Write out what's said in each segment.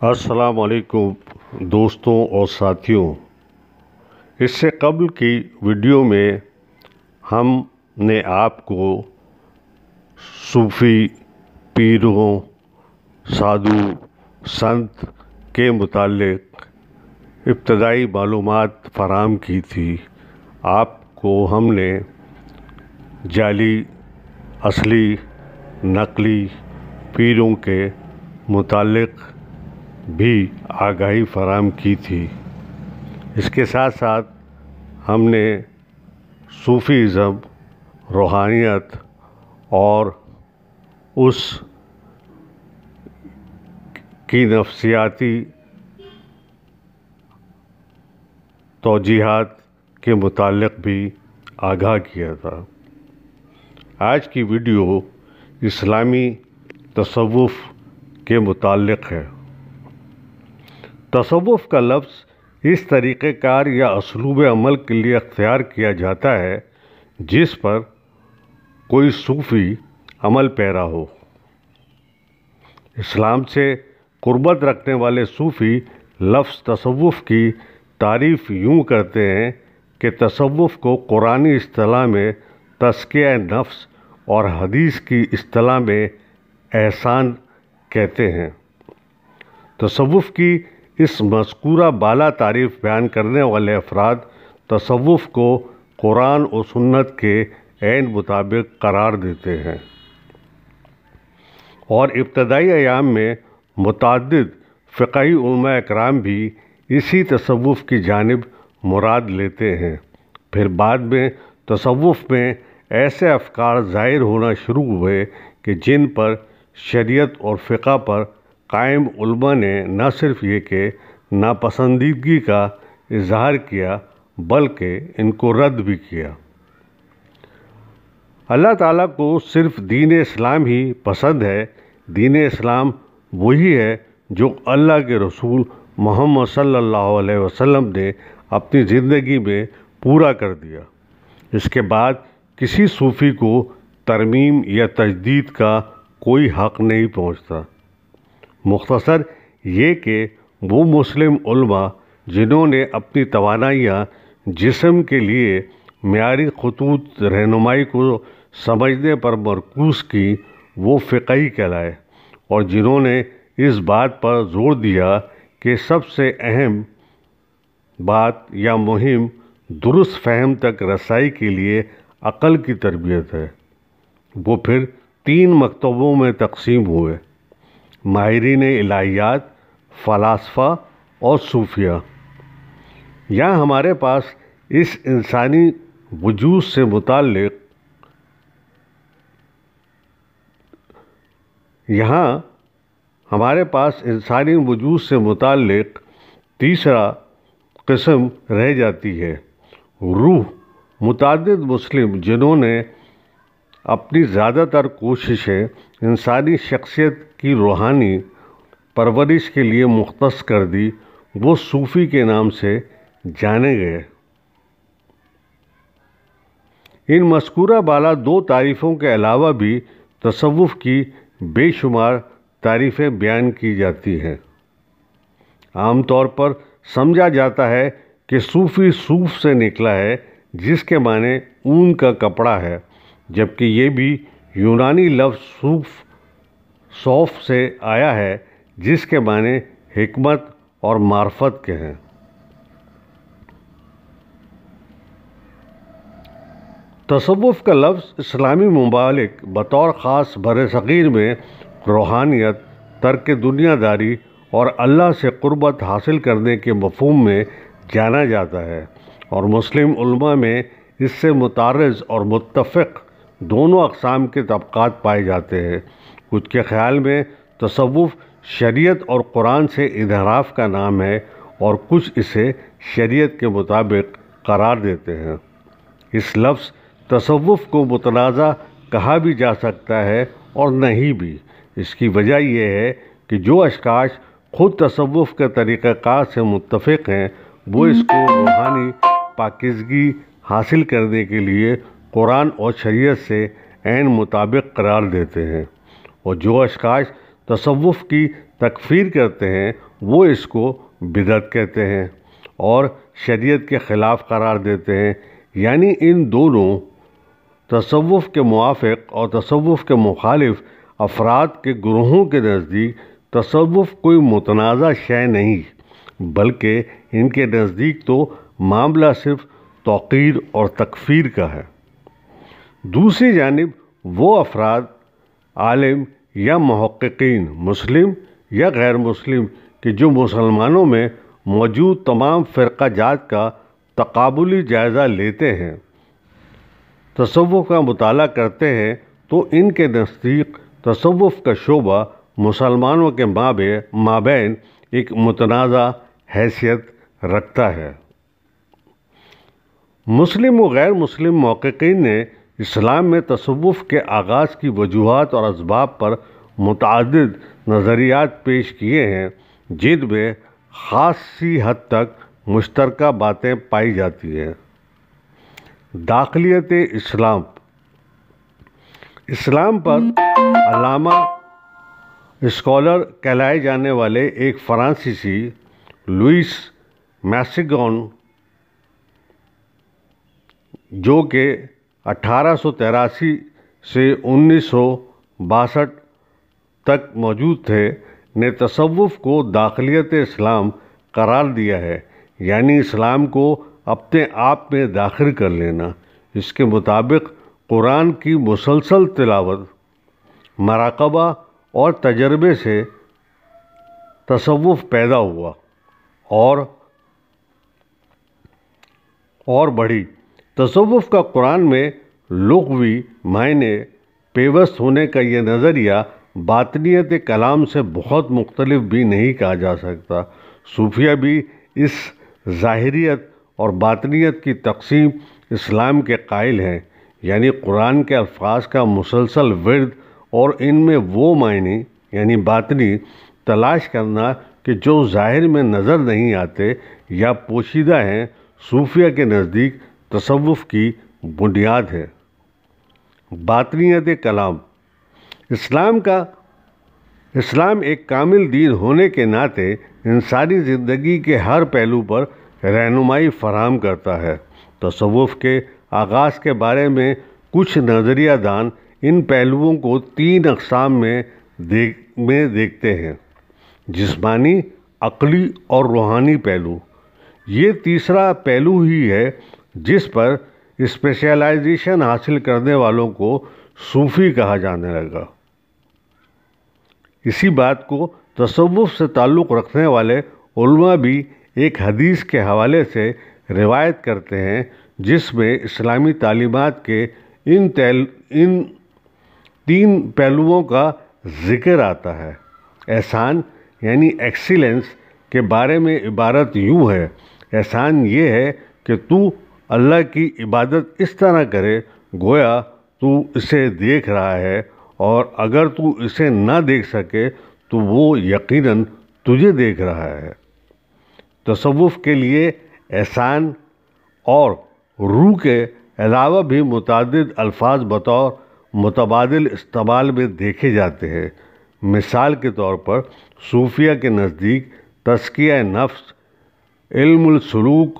السلام علیکم دوستوں اور ساتھیوں، اس سے قبل کی ویڈیو میں ہم نے آپ کو صوفی پیروں، سادھو، سنت کے متعلق ابتدائی معلومات فراہم کی تھی۔ آپ کو ہم نے جعلی، اصلی، نقلی پیروں کے متعلق بھی آگاہی فراہم کی تھی۔ اس کے ساتھ ساتھ ہم نے صوفیزم، روحانیت اور اس کی نفسیاتی توجیہات کے متعلق بھی آگاہ کیا تھا۔ آج کی ویڈیو اسلامی تصوف کے متعلق ہے۔ تصوف کا لفظ اس طریقہ کار یا اسلوب عمل کے لیے اختیار کیا جاتا ہے جس پر کوئی صوفی عمل پیرا ہو۔ اسلام سے قربت رکھنے والے صوفی لفظ تصوف کی تعریف یوں کرتے ہیں کہ تصوف کو قرآنی اصطلاح میں تزکیہ نفس اور حدیث کی اصطلاح میں احسان کہتے ہیں۔ تصوف کی اس مذکورہ بالا تعریف بیان کرنے والے افراد تصوف کو قرآن و سنت کے عین مطابق قرار دیتے ہیں اور ابتدائی ایام میں متعدد فقہی علماء اکرام بھی اسی تصوف کی جانب مراد لیتے ہیں۔ پھر بعد میں تصوف میں ایسے افکار ظاہر ہونا شروع ہوئے کہ جن پر شریعت اور فقہ پر قائم علماء نے نہ صرف یہ کہ ناپسندیدگی کا اظہار کیا بلکہ ان کو رد بھی کیا۔ اللہ تعالیٰ کو صرف دین اسلام ہی پسند ہے۔ دین اسلام وہی ہے جو اللہ کے رسول محمد صلی اللہ علیہ وسلم نے اپنی زندگی میں پورا کر دیا۔ اس کے بعد کسی صوفی کو ترمیم یا تجدید کا کوئی حق نہیں پہنچتا۔ مختصر یہ کہ وہ مسلم علماء جنہوں نے اپنی توانائیاں جسم کے لیے معیاری خطوط رہنمائی کو سمجھنے پر مرکوز کی، وہ فقہی کہلائے، اور جنہوں نے اس بات پر زور دیا کہ سب سے اہم بات یا مہم درست فہم تک رسائی کے لیے عقل کی تربیت ہے، وہ پھر 3 مکتبوں میں تقسیم ہوئے: ماہرین الہیات، فلاسفہ اور صوفیہ۔ یہاں ہمارے پاس انسانی وجود سے متعلق تیسرا قسم رہ جاتی ہے: روح۔ متعدد مسلم جنہوں نے اپنی زیادہ تر کوششیں انسانی شخصیت کی روحانی پرورش کے لیے مختص کر دی، وہ صوفی کے نام سے جانے گئے۔ ان مذکورہ بالا 2 تعریفوں کے علاوہ بھی تصوف کی بے شمار تعریفیں بیان کی جاتی ہیں۔ عام طور پر سمجھا جاتا ہے کہ صوفی صوف سے نکلا ہے، جس کے معنی اون کا کپڑا ہے، جبکہ یہ بھی یونانی لفظ صوف سے آیا ہے جس کے معنی حکمت اور معرفت کے ہیں۔ تصوف کا لفظ اسلامی ممالک بطور خاص برصغیر میں روحانیت، ترک دنیا داری اور اللہ سے قربت حاصل کرنے کے مفہوم میں جانا جاتا ہے، اور مسلم علماء میں اس سے متعارض اور متفق دونوں اقسام کے طبقات پائے جاتے ہیں۔ کچھ کے خیال میں تصوف شریعت اور قرآن سے انحراف کا نام ہے، اور کچھ اسے شریعت کے مطابق قرار دیتے ہیں۔ اس لفظ تصوف کو متنازع کہا بھی جا سکتا ہے اور نہیں بھی۔ اس کی وجہ یہ ہے کہ جو اشخاص خود تصوف کے طریقہ کار سے متفق ہیں، وہ اس کو روحانی پاکیزگی حاصل کرنے کے لیے قرآن اور شریعت سے عین مطابق قرار دیتے ہیں، اور جو اشخاص تصوف کی تکفیر کرتے ہیں وہ اس کو بدعت کہتے ہیں اور شریعت کے خلاف قرار دیتے ہیں۔ یعنی ان دونوں تصوف کے موافق اور تصوف کے مخالف افراد کے گروہوں کے نزدیک تصوف کوئی متنازع شے نہیں، بلکہ ان کے نزدیک تو معاملہ صرف توقیر اور تکفیر کا ہے۔ دوسری جانب وہ افراد، عالم یا محققین، مسلم یا غیر مسلم، کہ جو مسلمانوں میں موجود تمام فرقہ جات کا تقابلی جائزہ لیتے ہیں، تصوف کا مطالعہ کرتے ہیں، تو ان کے نزدیک تصوف کا شعبہ مسلمانوں کے مابین ایک متنازع حیثیت رکھتا ہے۔ مسلم و غیر مسلم محققین نے اسلام میں تصوف کے آغاز کی وجوہات اور اسباب پر متعدد نظریات پیش کیے ہیں، جن میں خاصی حد تک مشترکہ باتیں پائی جاتی ہیں۔ داخلیت اسلام۔ اسلام پر علامہ اسکالر کہلائے جانے والے ایک فرانسیسی، لوئس میسیگون، جو کہ 1883 سے 1962 تک موجود تھے، نے تصوف کو داخلیت اسلام قرار دیا ہے، یعنی اسلام کو اپنے آپ میں داخل کر لینا۔ اس کے مطابق قرآن کی مسلسل تلاوت، مراقبہ اور تجربے سے تصوف پیدا ہوا اور بڑھی۔ تصوف کا قرآن میں لغوی معنی پیوست ہونے کا یہ نظریہ باطنیت کلام سے بہت مختلف بھی نہیں کہا جا سکتا۔ صوفیہ بھی اس ظاہریت اور باطنیت کی تقسیم اسلام کے قائل ہیں، یعنی قرآن کے الفاظ کا مسلسل ورد اور ان میں وہ معنی یعنی باطنی تلاش کرنا کہ جو ظاہر میں نظر نہیں آتے یا پوشیدہ ہیں، صوفیہ کے نزدیک تصوف کی بنیاد ہے۔ باطنیت کلام۔ اسلام ایک کامل دین ہونے کے ناطے انسانی زندگی کے ہر پہلو پر رہنمائی فراہم کرتا ہے۔ تصوف کے آغاز کے بارے میں کچھ نظریہ دان ان پہلوؤں کو 3 اقسام میں دیکھتے ہیں: جسمانی، عقلی اور روحانی پہلو۔ یہ تیسرا پہلو ہی ہے جس پر اسپیشلائزیشن حاصل کرنے والوں کو صوفی کہا جانے لگا۔ اسی بات کو تصوف سے تعلق رکھنے والے علماء بھی ایک حدیث کے حوالے سے روایت کرتے ہیں، جس میں اسلامی تعلیمات کے ان 3 پہلوؤں کا ذکر آتا ہے۔ احسان یعنی ایکسیلنس کے بارے میں عبارت یوں ہے: احسان یہ ہے کہ تو اللہ کی عبادت اس طرح کرے گویا تو اسے دیکھ رہا ہے، اور اگر تو اسے نہ دیکھ سکے تو وہ یقیناً تجھے دیکھ رہا ہے۔ تصوف کے لیے احسان اور روح کے علاوہ بھی متعدد الفاظ بطور متبادل استعمال میں دیکھے جاتے ہیں۔ مثال کے طور پر صوفیہ کے نزدیک تزکیہ نفس، علم السلوک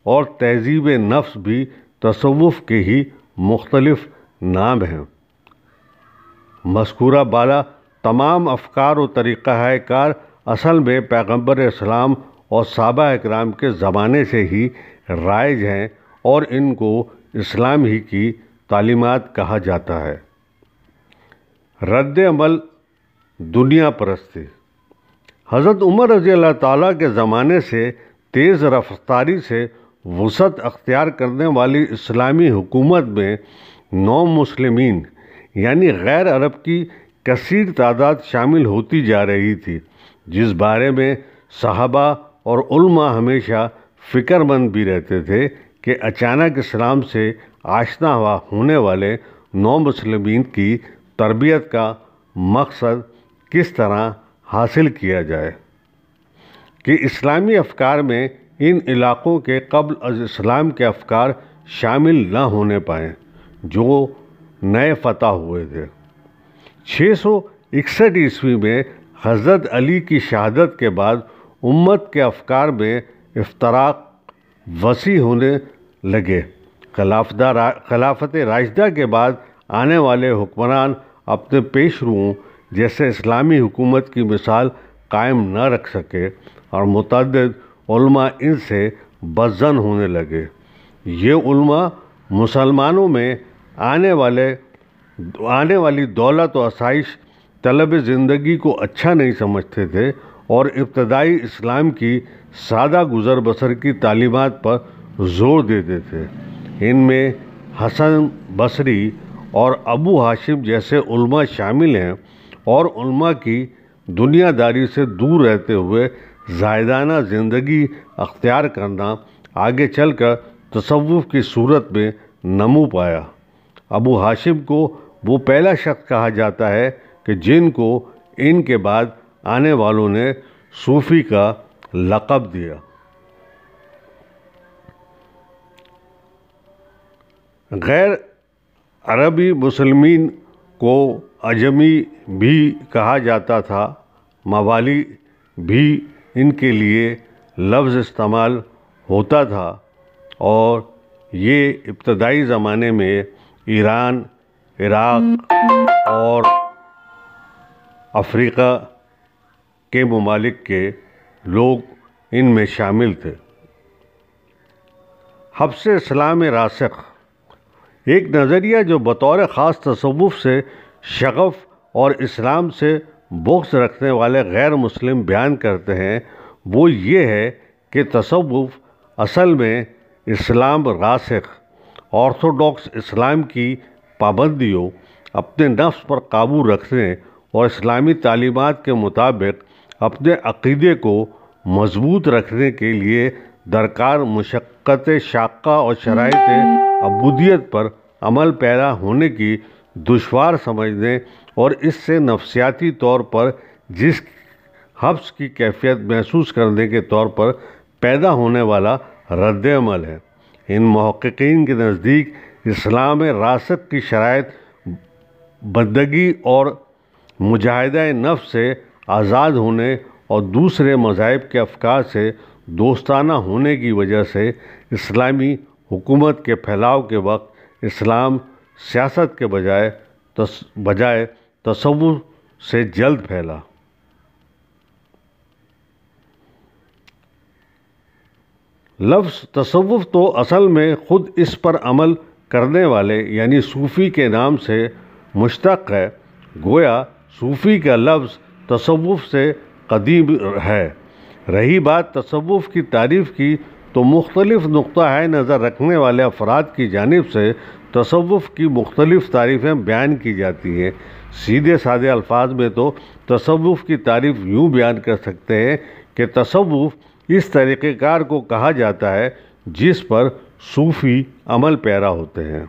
اور تہذیب نفس بھی تصوف کے ہی مختلف نام ہیں۔ مذکورہ بالا تمام افکار و طریقہ کار اصل میں پیغمبر اسلام اور صحابہ اکرام کے زمانے سے ہی رائج ہیں اور ان کو اسلام ہی کی تعلیمات کہا جاتا ہے۔ رد عمل دنیا پرستی۔ حضرت عمر رضی اللہ تعالیٰ کے زمانے سے تیز رفتاری سے وسعت اختیار کرنے والی اسلامی حکومت میں نو-مسلمین یعنی غیر عرب کی کثیر تعداد شامل ہوتی جا رہی تھی، جس بارے میں صحابہ اور علماء ہمیشہ فکر مند بھی رہتے تھے کہ اچانک اسلام سے آشنا ہونے والے نو-مسلمین کی تربیت کا مقصد کس طرح حاصل کیا جائے کہ اسلامی افکار میں ان علاقوں کے قبل از اسلام کے افکار شامل نہ ہونے پائیں جو نئے فتح ہوئے تھے۔ 661 عیسوی میں حضرت علی کی شہادت کے بعد امت کے افکار میں افتراق وسیع ہونے لگے۔ خلافت راشدہ کے بعد آنے والے حکمران اپنے پیش روؤں جیسے اسلامی حکومت کی مثال قائم نہ رکھ سکے اور متعدد علماء ان سے بدظن ہونے لگے۔ یہ علماء مسلمانوں میں آنے والی دولت و آسائش طلب زندگی کو اچھا نہیں سمجھتے تھے اور ابتدائی اسلام کی سادہ گزر بسر کی تعلیمات پر زور دیتے تھے۔ ان میں حسن بصری اور ابو ہاشم جیسے علماء شامل ہیں اور علماء کی دنیا داری سے دور رہتے ہوئے زاہدانہ زندگی اختیار کرنا آگے چل کر تصوف کی صورت میں نمو پایا۔ ابو ہاشم کو وہ پہلا شخص کہا جاتا ہے کہ جن کو ان کے بعد آنے والوں نے صوفی کا لقب دیا۔ غیر عربی مسلمین کو عجمی بھی کہا جاتا تھا، موالی بھی ان کے لیے لفظ استعمال ہوتا تھا، اور یہ ابتدائی زمانے میں ایران، عراق اور افریقہ کے ممالک کے لوگ ان میں شامل تھے۔ حبس اسلام راسخ ایک نظریہ جو بطور خاص تصوف سے شغف اور اسلام سے بغض رکھنے والے غیر مسلم بیان کرتے ہیں، وہ یہ ہے کہ تصوف اصل میں اسلام راسخ، آرتھوڈاکس اسلام کی پابندیوں، اپنے نفس پر قابو رکھنے اور اسلامی تعلیمات کے مطابق اپنے عقیدے کو مضبوط رکھنے کے لیے درکار مشقت شاقہ اور شرائط عبودیت پر عمل پیرا ہونے کی دشوار سمجھنے اور اس سے نفسیاتی طور پر جس حبس کی کیفیت محسوس کرنے کے طور پر پیدا ہونے والا رد عمل ہے۔ ان محققین کے نزدیک اسلام راسخ کی شرائط بندگی اور مجاہدہ نفس سے آزاد ہونے اور دوسرے مذاہب کے افکار سے دوستانہ ہونے کی وجہ سے اسلامی حکومت کے پھیلاؤ کے وقت اسلام سیاست کے بجائے تصوف سے جلد پھیلا۔ لفظ تصوف تو اصل میں خود اس پر عمل کرنے والے یعنی صوفی کے نام سے مشتق ہے، گویا صوفی کا لفظ تصوف سے قدیم ہے۔ رہی بات تصوف کی تعریف کی تو مختلف نقطہ نظر رکھنے والے افراد کی جانب سے تصوف کی مختلف تعریفیں بیان کی جاتی ہیں۔ سیدھے سادے الفاظ میں تو تصوف کی تعریف یوں بیان کر سکتے ہیں کہ تصوف اس طریقہ کار کو کہا جاتا ہے جس پر صوفی عمل پیرا ہوتے ہیں،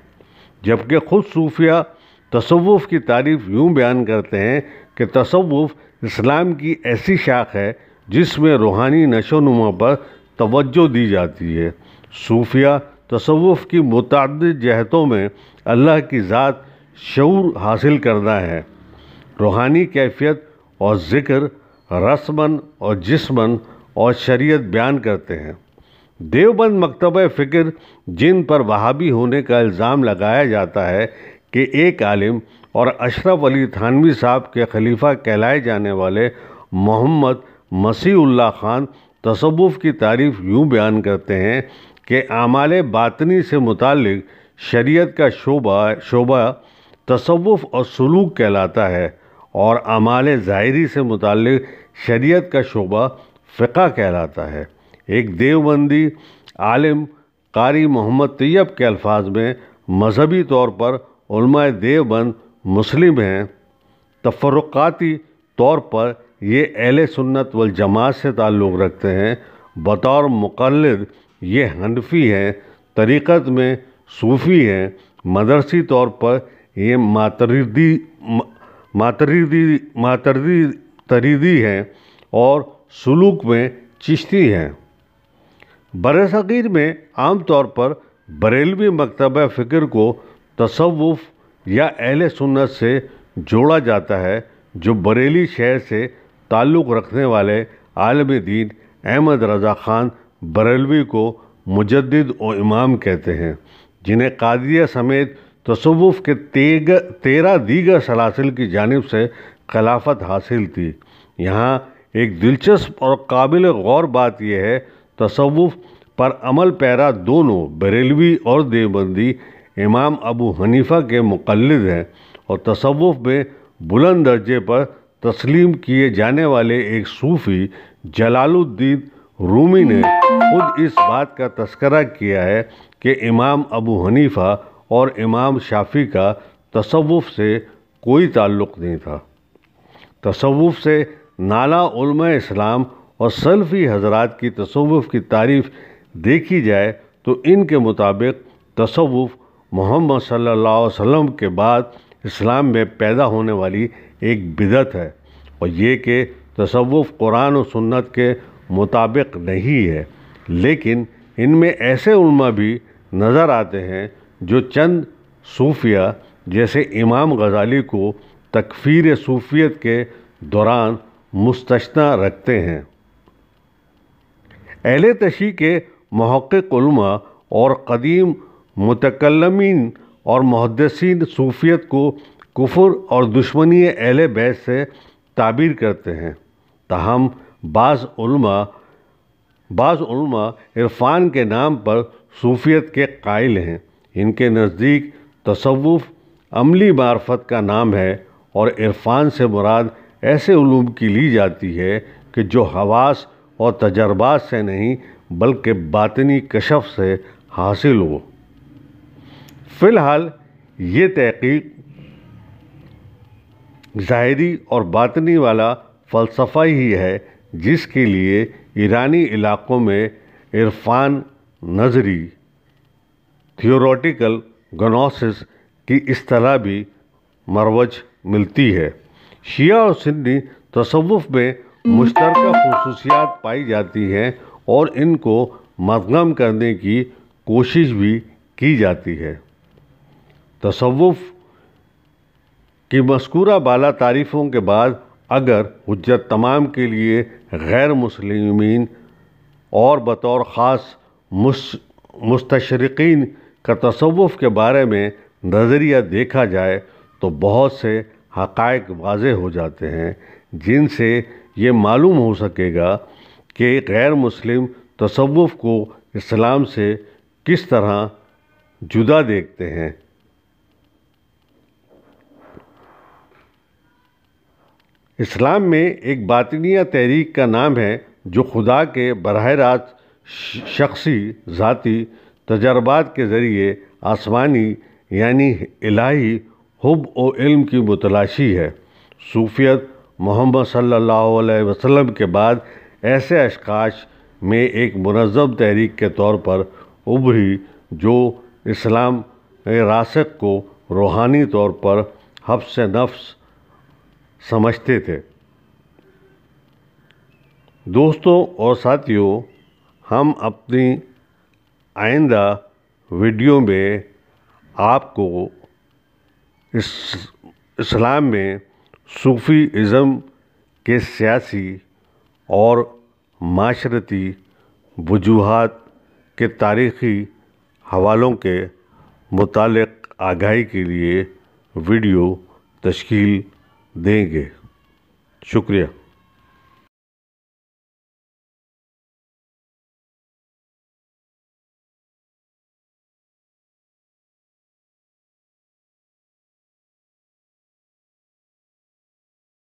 جبکہ خود صوفیہ تصوف کی تعریف یوں بیان کرتے ہیں کہ تصوف اسلام کی ایسی شاخ ہے جس میں روحانی نشو و نما پر توجہ دی جاتی ہے۔ صوفیہ تصوف کی متعدد جہتوں میں اللہ کی ذات شعور حاصل کرنا ہے، روحانی کیفیت اور ذکر، رسمن اور جسمن اور شریعت بیان کرتے ہیں۔ دیوبند مکتبہ فکر جن پر وہابی ہونے کا الزام لگایا جاتا ہے کہ ایک عالم اور اشرف علی تھانوی صاحب کے خلیفہ کہلائے جانے والے محمد مسیح اللہ خان تصوف کی تعریف یوں بیان کرتے ہیں کہ اعمال باطنی سے متعلق شریعت کا شعبہ تصوف اور سلوک کہلاتا ہے اور اعمال ظاہری سے متعلق شریعت کا شعبہ فقہ کہلاتا ہے۔ ایک دیوبندی عالم قاری محمد طیب کے الفاظ میں مذہبی طور پر علماء دیوبند مسلم ہیں، تفرقاتی طور پر یہ اہل سنت والجماعت سے تعلق رکھتے ہیں، بطور مقلد یہ حنفی ہیں، طریقت میں صوفی ہیں، مدرسی طور پر یہ ماتریدی ہیں اور سلوک میں چشتی ہیں۔ برصغیر میں عام طور پر بریلوی مکتبہ فکر کو تصوف یا اہل سنت سے جوڑا جاتا ہے جو بریلی شہر سے تعلق رکھنے والے عالم دین احمد رضا خان بریلوی کو مجدد و امام کہتے ہیں، جنہیں قادریہ سمیت تصوف کے 13 دیگر سلاسل کی جانب سے خلافت حاصل تھی۔ یہاں ایک دلچسپ اور قابل غور بات یہ ہے، تصوف پر عمل پیرا دونوں بریلوی اور دیوبندی امام ابو حنیفہ کے مقلد ہیں، اور تصوف میں بلند درجے پر تسلیم کیے جانے والے ایک صوفی جلال الدین رومی نے خود اس بات کا تذکرہ کیا ہے کہ امام ابو حنیفہ اور امام شافعی کا تصوف سے کوئی تعلق نہیں تھا۔ تصوف سے نالا علماء اسلام اور سلفی حضرات کی تصوف کی تعریف دیکھی جائے تو ان کے مطابق تصوف محمد صلی اللہ علیہ وسلم کے بعد اسلام میں پیدا ہونے والی ایک بدعت ہے، اور یہ کہ تصوف قرآن و سنت کے مطابق نہیں ہے، لیکن ان میں ایسے علماء بھی نظر آتے ہیں جو چند صوفیہ جیسے امام غزالی کو تکفیر صوفیت کے دوران مستثنی رکھتے ہیں۔ اہل تشیع کے محقق علماء اور قدیم متکلمین اور محدثین صوفیت کو کفر اور دشمنی اہل بیت سے تعبیر کرتے ہیں، تاہم بعض علماء عرفان کے نام پر صوفیت کے قائل ہیں۔ ان کے نزدیک تصوف عملی معرفت کا نام ہے، اور عرفان سے مراد ایسے علوم کی لی جاتی ہے کہ جو حواس اور تجربات سے نہیں بلکہ باطنی کشف سے حاصل ہو۔ فی الحال یہ تحقیق ظاہری اور باطنی والا فلسفہ ہی ہے جس کے لیے ایرانی علاقوں میں عرفان نظری تھیوریٹیکل گنوسس کی اصطلاح بھی مروج ملتی ہے۔ شیعہ اور سنی تصوف میں مشترکہ خصوصیات پائی جاتی ہیں اور ان کو مدغم کرنے کی کوشش بھی کی جاتی ہے۔ تصوف کی مذکورہ بالا تعریفوں کے بعد اگر حجت تمام کے لیے غیر مسلمین اور بطور خاص مستشرقین کا تصوف کے بارے میں نظریہ دیکھا جائے تو بہت سے حقائق واضح ہو جاتے ہیں، جن سے یہ معلوم ہو سکے گا کہ غیر مسلم تصوف کو اسلام سے کس طرح جدا دیکھتے ہیں۔ اسلام میں ایک باطنیہ تحریک کا نام ہے جو خدا کے براہ راست شخصی ذاتی تجربات کے ذریعے آسمانی یعنی الہی حب و علم کی متلاشی ہے۔ صوفیت محمد صلی اللہ علیہ وسلم کے بعد ایسے اشخاص میں ایک منظم تحریک کے طور پر ابھری جو اسلام راسخ کو روحانی طور پر حبس نفس سمجھتے تھے۔ دوستوں اور ساتھیوں، ہم اپنی آئندہ ویڈیو میں آپ کو اسلام میں صوفی ازم کے سیاسی اور معاشرتی وجوہات کے تاریخی حوالوں کے متعلق آگاہی کے لیے ویڈیو تشکیل دیں گے۔ شکریہ۔